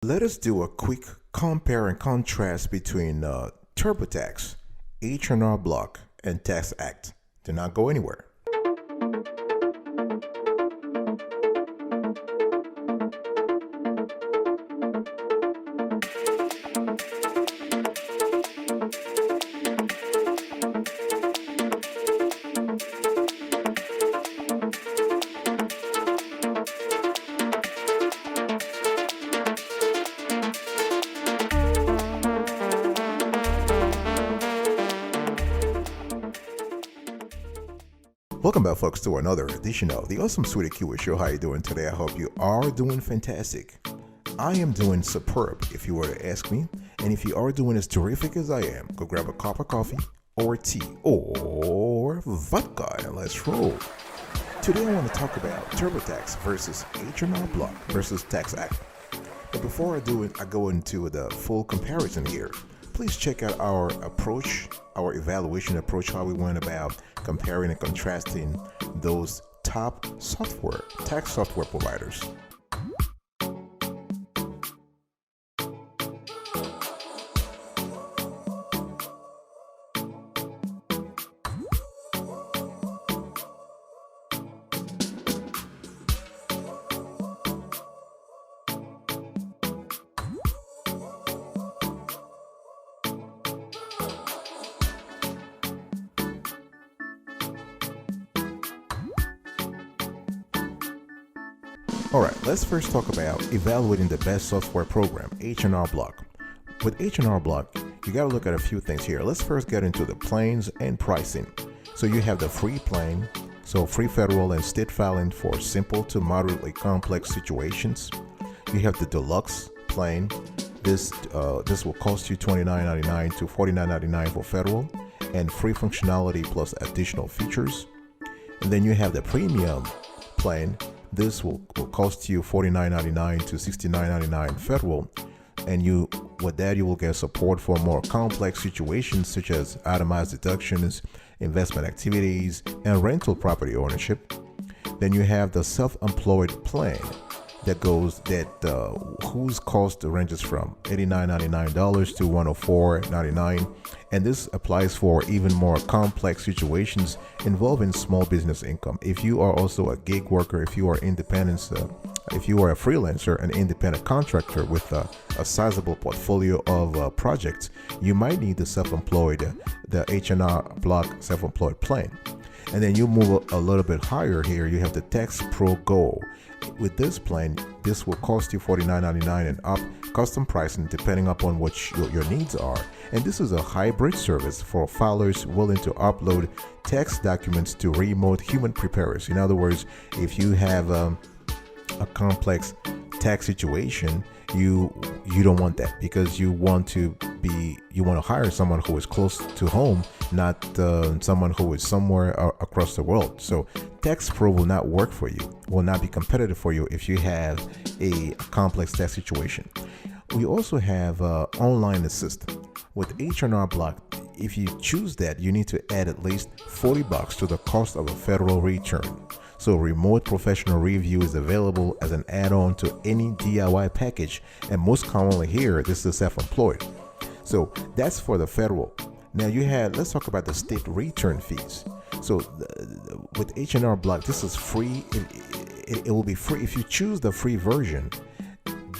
Let us do a quick compare and contrast between TurboTax, H&R Block, and TaxAct. Do not go anywhere. Welcome back, folks, to another edition of the Awesome Sweetie Kiwi Show. How you doing today? I hope you are doing fantastic. I am doing superb, if you were to ask me. And if you are doing as terrific as I am, go grab a cup of coffee or tea or vodka and let's roll. Today I want to talk about TurboTax versus H&R Block versus TaxAct. But before I do it, I go into the full comparison here. Please check out our approach, our evaluation approach, how we went about comparing and contrasting those top software, tax software providers. Alright, let's first talk about evaluating the best software program, H&R Block. With H&R Block, you got to look at a few things here. Let's first get into the plans and pricing. So you have the free plan, so free federal and state filing for simple to moderately complex situations. You have the deluxe plan. This will cost you $29.99 to $49.99 for federal and free functionality plus additional features. And then you have the premium plan. This will cost you $49.99 to $69.99 federal, and with that you will get support for more complex situations such as itemized deductions, investment activities, and rental property ownership. Then you have the self-employed plan whose cost ranges from $89.99 to $104.99, and this applies for even more complex situations involving small business income. If you are also a gig worker, if you are independent, if you are a freelancer, an independent contractor with a sizable portfolio of projects, you might need the H&R Block self-employed plan. And then you move a little bit higher here, you have the Tax Pro Go. With this plan, this will cost you $49.99 and up, custom pricing depending upon what your needs are. And this is a hybrid service for filers willing to upload tax documents to remote human preparers. In other words, if you have a complex tax situation, you don't want that, because you want to hire someone who is close to home, not someone who is somewhere across the world. So Tax Pro will not work for you, will not be competitive for you if you have a complex tax situation. We also have online assist. With H&R Block, if you choose that, you need to add at least $40 to the cost of a federal return. So remote professional review is available as an add-on to any DIY package, and most commonly here, this is self-employed. So that's for the federal. Now let's talk about the state return fees. So with H&R Block, this is free. It will be free. If you choose the free version,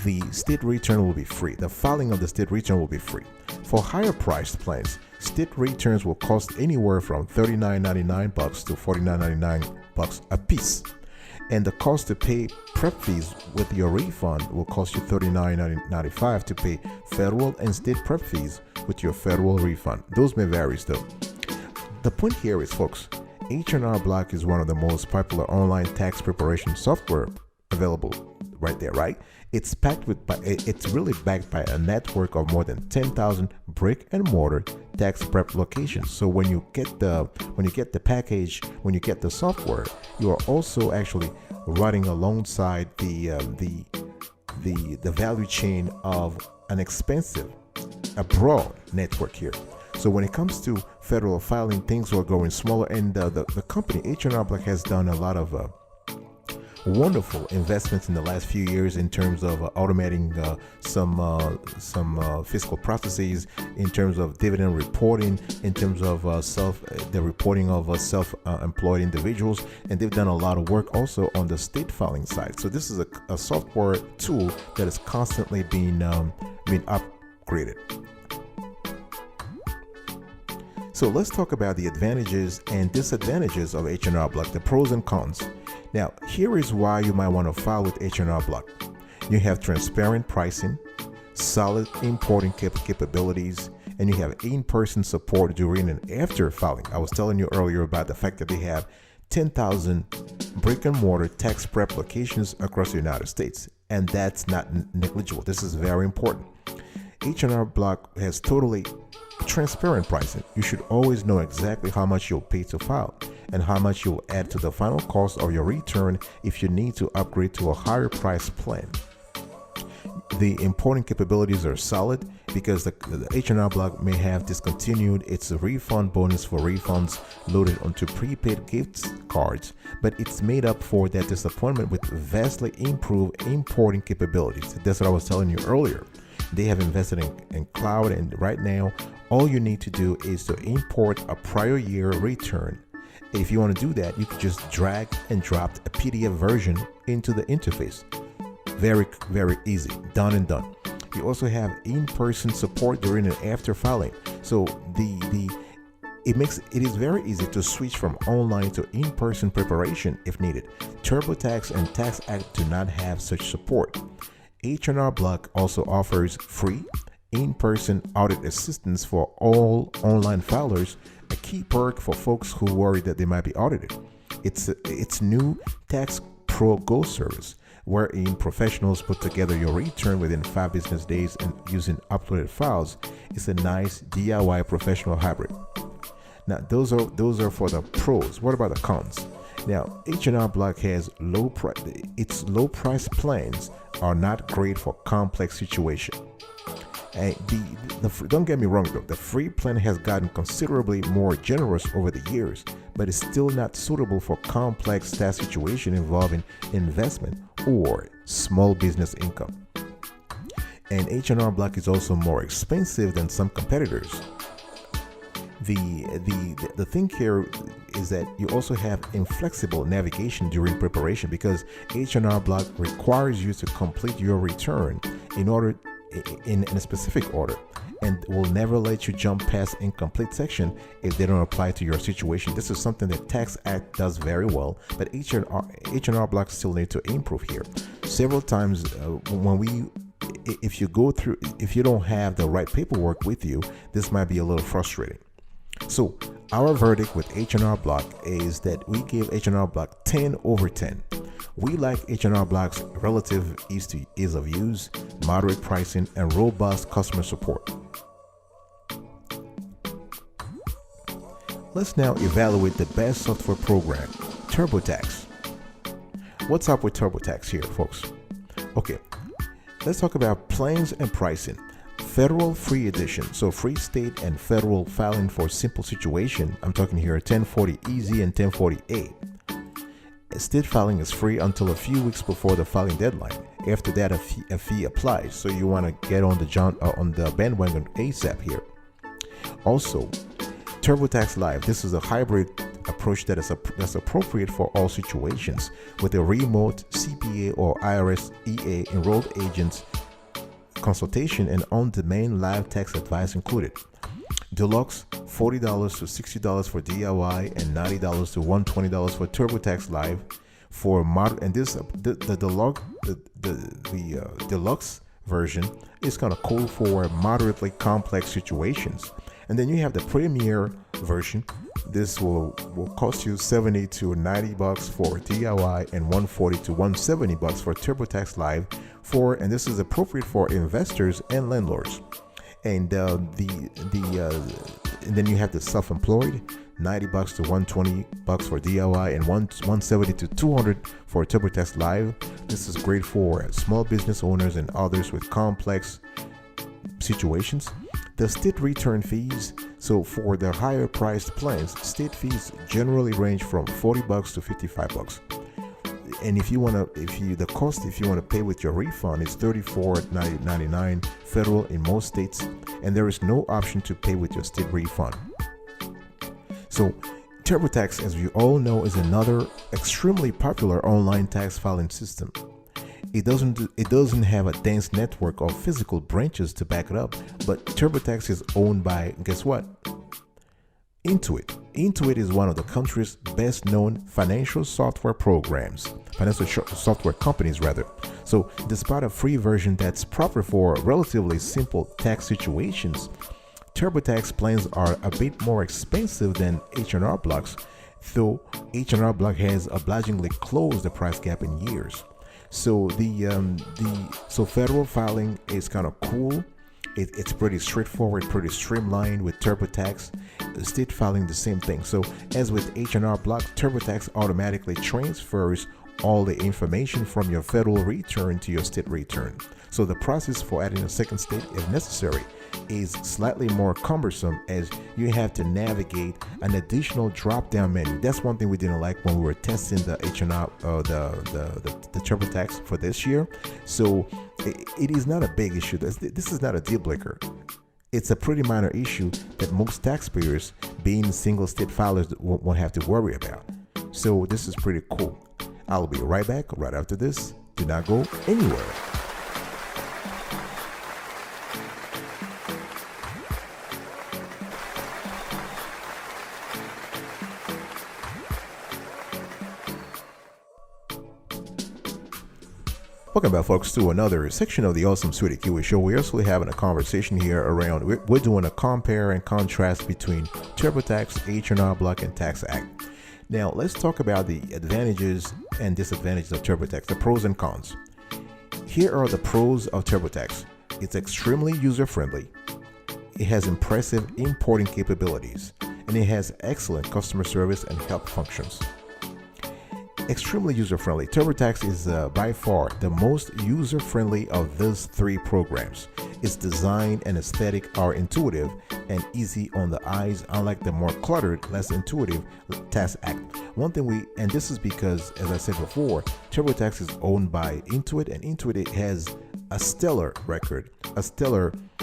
the state return will be free. The filing of the state return will be free. For higher priced plans, state returns will cost anywhere from $39.99 to $49.99 a piece. And the cost to pay prep fees with your refund will cost you $39.95 to pay federal and state prep fees with your federal refund. Those may vary still. The point here is, folks, H&R Block is one of the most popular online tax preparation software available right there, right? It's really backed by a network of more than 10,000 brick and mortar tax prep locations. So when you get the package, when you get the software, you are also actually running alongside the value chain of an expensive, a broad network here. So when it comes to federal filing, things are going smaller, and the company H&R Block has done a lot of wonderful investments in the last few years in terms of automating some fiscal processes, in terms of dividend reporting, in terms of the reporting of self-employed individuals, and they've done a lot of work also on the state filing side. So this is a software tool that is constantly being upgraded. So let's talk about the advantages and disadvantages of H&R Block, the pros and cons. Now, here is why you might want to file with H&R Block. You have transparent pricing, solid importing capabilities, and you have in-person support during and after filing. I was telling you earlier about the fact that they have 10,000 brick-and-mortar tax prep locations across the United States, and that's not negligible. This is very important. H&R Block has totally transparent pricing. You should always know exactly how much you'll pay to file and how much you'll add to the final cost of your return if you need to upgrade to a higher price plan. The importing capabilities are solid because the H&R Block may have discontinued its refund bonus for refunds loaded onto prepaid gift cards, but it's made up for that disappointment with vastly improved importing capabilities. That's what I was telling you earlier. They have invested in cloud, and right now all you need to do is to import a prior year return. If you want to do that, you can just drag and drop a PDF version into the interface. Very, very easy. Done and done. You also have in-person support during and after filing. So it is very easy to switch from online to in-person preparation if needed. TurboTax and TaxAct do not have such support. H&R Block also offers free in-person audit assistance for all online filers, a key perk for folks who worry that they might be audited. It's new Tax Pro Go service, wherein professionals put together your return within 5 business days and using uploaded files. It's a nice DIY professional hybrid. Now, those are for the pros. What about the cons? Now, H&R Block has its low price plans are not great for complex situation. And don't get me wrong though, the free plan has gotten considerably more generous over the years, but it's still not suitable for complex tax situation involving investment or small business income. And H&R Block is also more expensive than some competitors. The thing here is that you also have inflexible navigation during preparation because H&R Block requires you to complete your return in a specific order and will never let you jump past incomplete section if they don't apply to your situation. This is something that TaxAct does very well, but H&R Block still need to improve here. Several times if you don't have the right paperwork with you, this might be a little frustrating. So our verdict with H&R Block is that we give H&R Block 10 over 10. We like H&R Block's relative ease of use, moderate pricing, and robust customer support. Let's now evaluate the best software program, TurboTax. What's up with TurboTax here, folks? Okay, let's talk about plans and pricing. Federal free edition, so free state and federal filing for simple situation. I'm talking here 1040 easy and 1040A. State filing is free until a few weeks before the filing deadline. After that, a fee applies. So you want to get on the bandwagon ASAP here. Also, TurboTax Live. This is a hybrid approach that's appropriate for all situations with a remote CPA or IRS EA enrolled agents consultation and on-demand live tax advice included. Deluxe $40 to $60 for DIY and $90 to $120 for TurboTax Live. For the deluxe version is kind of cool for moderately complex situations. And then you have the Premier version. This will cost you $70 to $90 for DIY and $140 to $170 for TurboTax Live. And this is appropriate for investors and landlords. And and then you have the self-employed, $90 to $120 for DIY and $170 to $200 for TurboTax Live. This is great for small business owners and others with complex situations. The state return fees. So for the higher priced plans, state fees generally range from $40 to $55. And if you want to, the cost, if you want to pay with your refund, is $34.99 federal in most states, and there is no option to pay with your state refund. So TurboTax, as we all know, is another extremely popular online tax filing system. It doesn't have a dense network of physical branches to back it up, but TurboTax is owned by, guess what? Intuit. Intuit is one of the country's best known financial software companies rather. So despite a free version that's proper for relatively simple tax situations, TurboTax plans are a bit more expensive than H&R Block's, though H&R Block has obligingly closed the price gap in years. So so federal filing is kind of cool. It's pretty straightforward, pretty streamlined with TurboTax. State filing, the same thing. So as with H&R Block, TurboTax automatically transfers all the information from your federal return to your state return. So the process for adding a second state, if necessary, is slightly more cumbersome, as you have to navigate an additional drop-down menu. That's one thing we didn't like when we were testing the H&R, the TurboTax for this year. So it is not a big issue. This is not a deal breaker. It's a pretty minor issue that most taxpayers, being single state filers, won't have to worry about. So this is pretty cool. I'll be right back right after this. Do not go anywhere. Welcome back, folks, to another section of the Awesome Sweetie Kiwi Show. We're actually having a conversation here around, we're doing a compare and contrast between TurboTax, H&R Block, and TaxAct. Now, let's talk about the advantages and disadvantages of TurboTax, the pros and cons. Here are the pros of TurboTax. It's extremely user-friendly. It has impressive importing capabilities, and it has excellent customer service and help functions. Extremely user-friendly. TurboTax is by far the most user-friendly of these three programs. Its design and aesthetic are intuitive and easy on the eyes, unlike the more cluttered, less intuitive TaxAct. One thing and this is because, as I said before, TurboTax is owned by Intuit, and Intuit has a stellar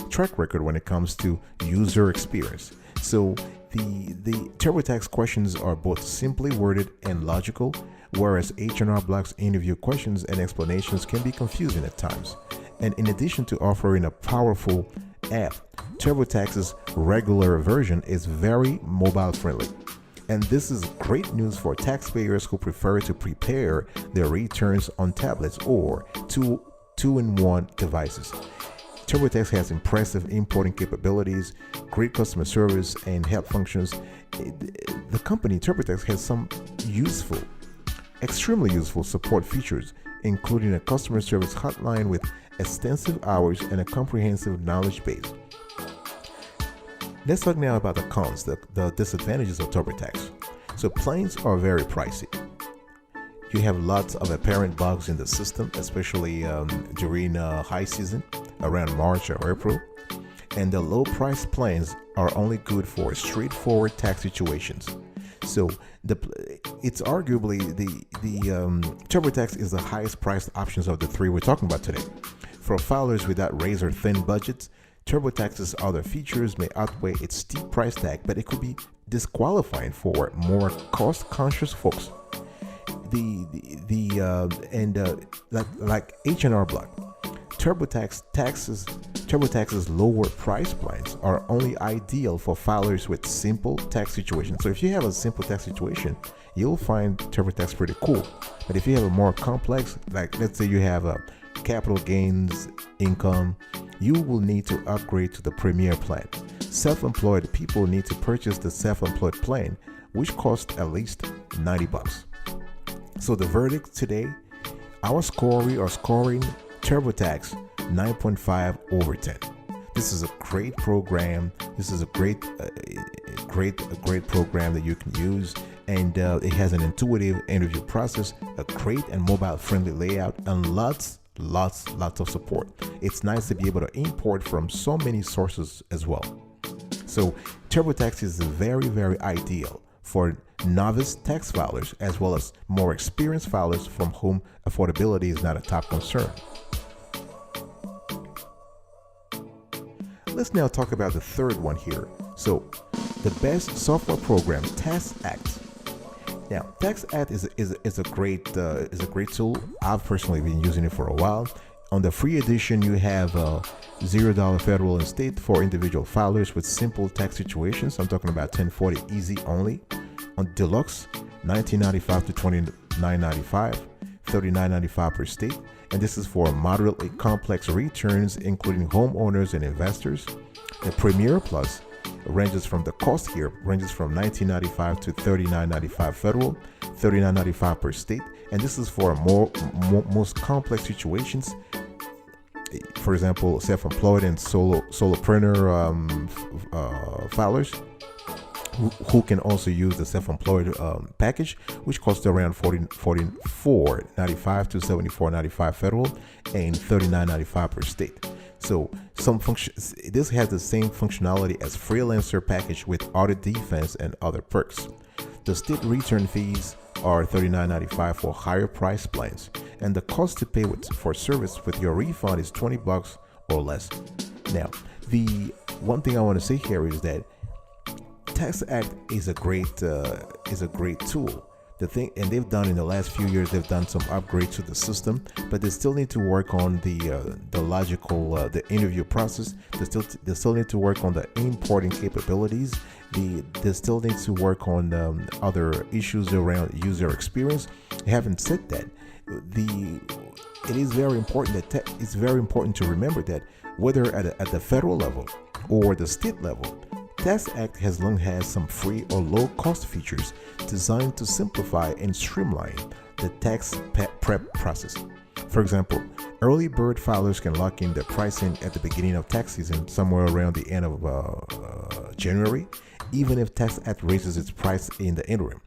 track record when it comes to user experience. So the TurboTax questions are both simply worded and logical, whereas H&R Block's interview questions and explanations can be confusing at times. And in addition to offering a powerful app, TurboTax's regular version is very mobile friendly. And this is great news for taxpayers who prefer to prepare their returns on tablets or two-in-one devices. TurboTax has impressive importing capabilities, great customer service, and help functions. The company TurboTax has some extremely useful support features, including a customer service hotline with extensive hours and a comprehensive knowledge base. Let's talk now about the cons, the disadvantages of TurboTax. So plans are very pricey. You have lots of apparent bugs in the system, especially during high season around March or April. And the low price plans are only good for straightforward tax situations. So it's arguably the TurboTax is the highest priced options of the three we're talking about today. For filers without razor thin budgets, TurboTax's other features may outweigh its steep price tag, but it could be disqualifying for more cost conscious folks. Like H&R Block, TurboTax's lower price plans are only ideal for filers with simple tax situations. So if you have a simple tax situation, you'll find TurboTax pretty cool. But if you have a more complex, like let's say you have a capital gains income, you will need to upgrade to the premier plan. Self-employed people need to purchase the self-employed plan, which costs at least $90. So the verdict today, we are scoring TurboTax 9.5 over 10. This is a great program. This is a great program that you can use, and it has an intuitive interview process, a great and mobile-friendly layout, and lots of support. It's nice to be able to import from so many sources as well. So TurboTax is very, very ideal for novice tax filers, as well as more experienced filers from whom affordability is not a top concern. Let's now talk about the third one here. So, the best software program, TaxAct. Now, TaxAct is a great tool. I've personally been using it for a while. On the free edition, you have $0 federal and state for individual filers with simple tax situations. I'm talking about 1040 easy only. On deluxe, $19.95 to $29.95, $39.95 per state. And this is for moderately complex returns, including homeowners and investors. The Premier Plus ranges from the cost here ranges from $19.95 to $39.95 federal, $39.95 per state, and this is for most complex situations. For example, self-employed and solopreneur filers who can also use the self-employed package, which costs around $44.95 to $74.95 federal and $39.95 per state. So this has the same functionality as freelancer package with audit defense and other perks. The state return fees are $39.95 for higher price plans, and the cost to pay for service with your refund is $20 or less. Now, the one thing I want to say here is that TaxAct is a great tool. The thing, and they've done in the last few years, they've done some upgrades to the system, but they still need to work on the logical, the interview process. They still need to work on the importing capabilities. They still need to work on other issues around user experience. Having said that, it is very important that it's very important to remember that whether at the federal level or the state level, TaxAct has long had some free or low-cost features designed to simplify and streamline the tax prep process. For example, early bird filers can lock in their pricing at the beginning of tax season, somewhere around the end of January, even if TaxAct raises its price in the interim.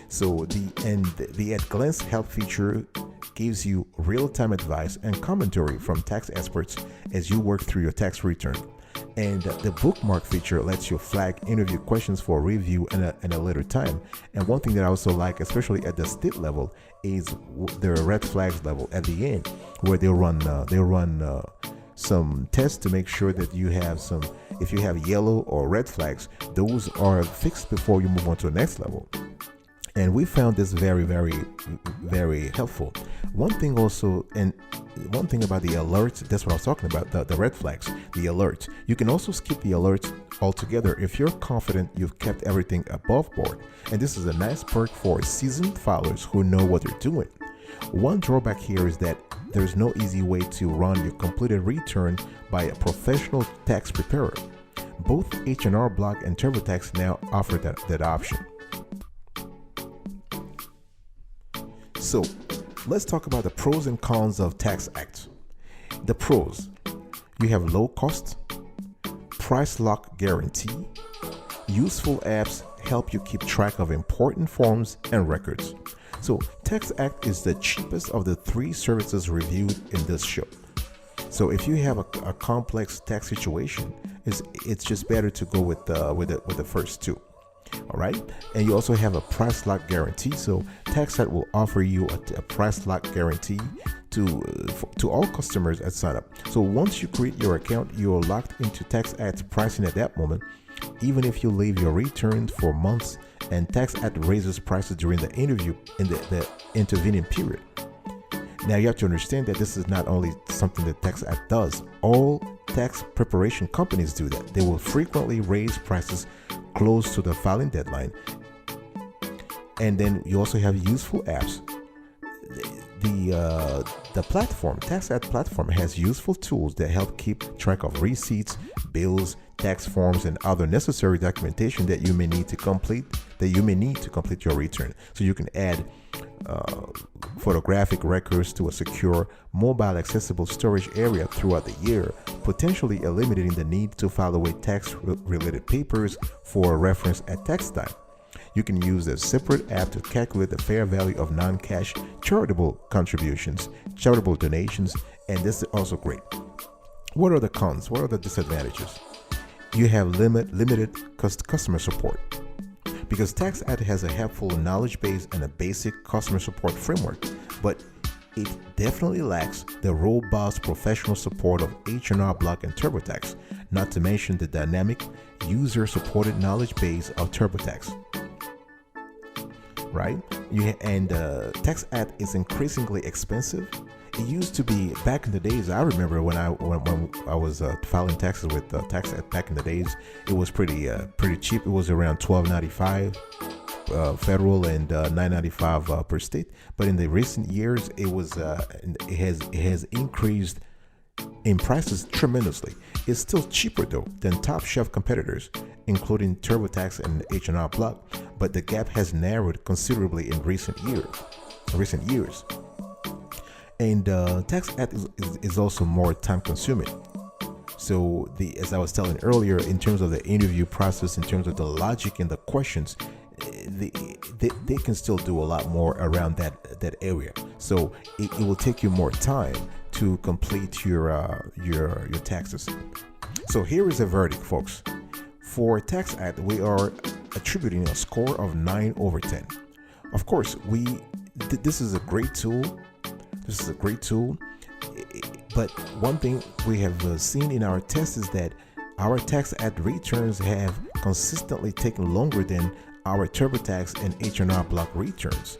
So the at-glance help feature gives you real-time advice and commentary from tax experts as you work through your tax return. And the bookmark feature lets you flag interview questions for review in a later time. And one thing that I also like, especially at the state level, is the red flags level at the end, where they run some tests to make sure that if you have yellow or red flags, those are fixed before you move on to the next level. And we found this very, very, very helpful. One thing about the alerts, that's what I was talking about, the red flags, the alerts. You can also skip the alerts altogether if you're confident you've kept everything above board. And this is a nice perk for seasoned filers who know what they're doing. One drawback here is that there's no easy way to run your completed return by a professional tax preparer. Both H&R Block and TurboTax now offer that option. So, let's talk about the pros and cons of TaxAct. The pros: you have low cost, price lock guarantee, useful apps help you keep track of important forms and records. So, TaxAct is the cheapest of the three services reviewed in this show. So, if you have a complex tax situation, it's just better to go with the first two. All right, and you also have a price lock guarantee. So TaxAct will offer you a price lock guarantee to all customers at sign up. So once you create your account, you are locked into TaxAct's pricing at that moment, even if you leave your return for months and TaxAct raises prices during the interview in the intervening period. Now you have to understand that this is not only something that TaxAct does. All tax preparation companies do that. They will frequently raise prices close to the filing deadline. And then you also have useful apps. The platform, TaxAct platform, has useful tools that help keep track of receipts, bills, tax forms, and other necessary documentation that you may need to complete your return. So you can add photographic records to a secure, mobile accessible storage area throughout the year, potentially eliminating the need to file away tax-related papers for reference at tax time. You can use a separate app to calculate the fair value of non-cash charitable contributions, charitable donations, and this is also great. What are the cons? What are the disadvantages? You have limited customer support. because TaxAct has a helpful knowledge base and a basic customer support framework, but it definitely lacks the robust professional support of H&R Block and TurboTax, not to mention the dynamic user-supported knowledge base of TurboTax. Right? TaxAct is increasingly expensive. It used to be back in the days. I remember when I was filing taxes with TaxAct back in the days. It was pretty cheap. It was around $12.95 federal and $9.95 per state. But in the recent years, it has increased in prices tremendously. It's still cheaper though than top shelf competitors, including TurboTax and H&R Block, but the gap has narrowed considerably in recent years. And TaxAct is also more time consuming. So as I was telling earlier, in terms of the interview process, in terms of the logic and the questions, they can still do a lot more around that area. So it will take you more time to complete your taxes. So here is a verdict, folks. For TaxAct, we are attributing a score of 9 over 10. Of course, this is a great tool. But one thing we have seen in our tests is that our TaxAct returns have consistently taken longer than our TurboTax and H&R Block returns.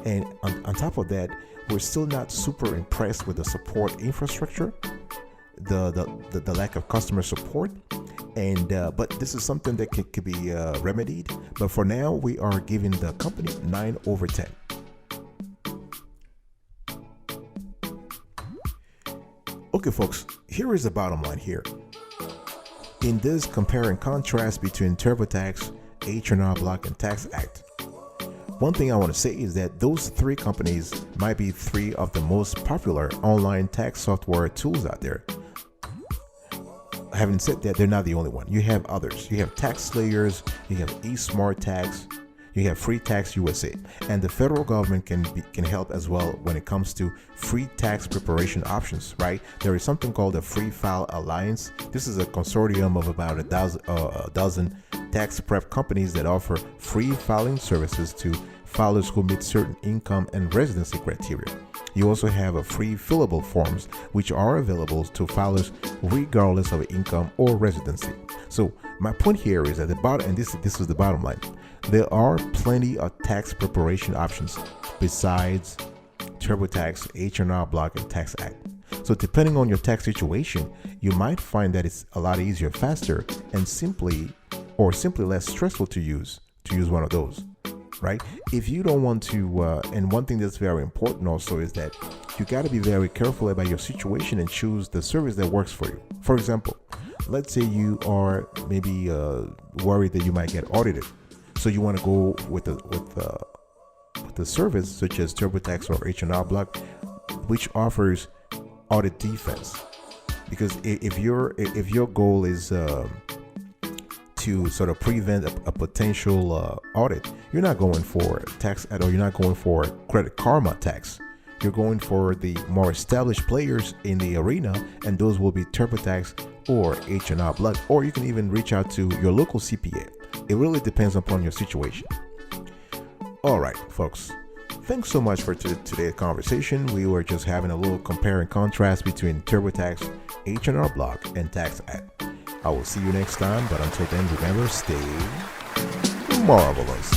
And on top of that, we're still not super impressed with the support infrastructure, the lack of customer support, and but this is something that could be remedied. But for now, we are giving the company 9 over 10. Okay, folks, here is the bottom line here. In this compare and contrast between TurboTax, H&R Block, and TaxAct, one thing I want to say is that those three companies might be three of the most popular online tax software tools out there. Having said that, they're not the only one. You have others. You have TaxSlayers, you have eSmartTax, you have Free Tax USA, and the federal government can help as well when it comes to free tax preparation options, right? There is something called the Free File Alliance. This is a consortium of about a dozen tax prep companies that offer free filing services to filers who meet certain income and residency criteria. You also have a free fillable forms, which are available to filers regardless of income or residency. So my point here is at the bottom, and this is the bottom line, there are plenty of tax preparation options besides TurboTax, H&R Block, and TaxAct. So depending on your tax situation, you might find that it's a lot easier, faster, and simply less stressful to use one of those, right? If you don't want to, and one thing that's very important also is that you got to be very careful about your situation and choose the service that works for you. For example, let's say you are maybe worried that you might get audited. So you want to go with the service such as TurboTax or H&R Block, which offers audit defense. Because if your goal is to sort of prevent a potential audit, you're not going for TaxAct, or you're not going for Credit Karma tax. You're going for the more established players in the arena, and those will be TurboTax or H&R Block, or you can even reach out to your local CPA. It really depends upon your situation. All right, folks. Thanks so much for today's conversation. We were just having a little compare and contrast between TurboTax, H&R Block, and TaxAct. I will see you next time, but until then, remember, stay marvelous.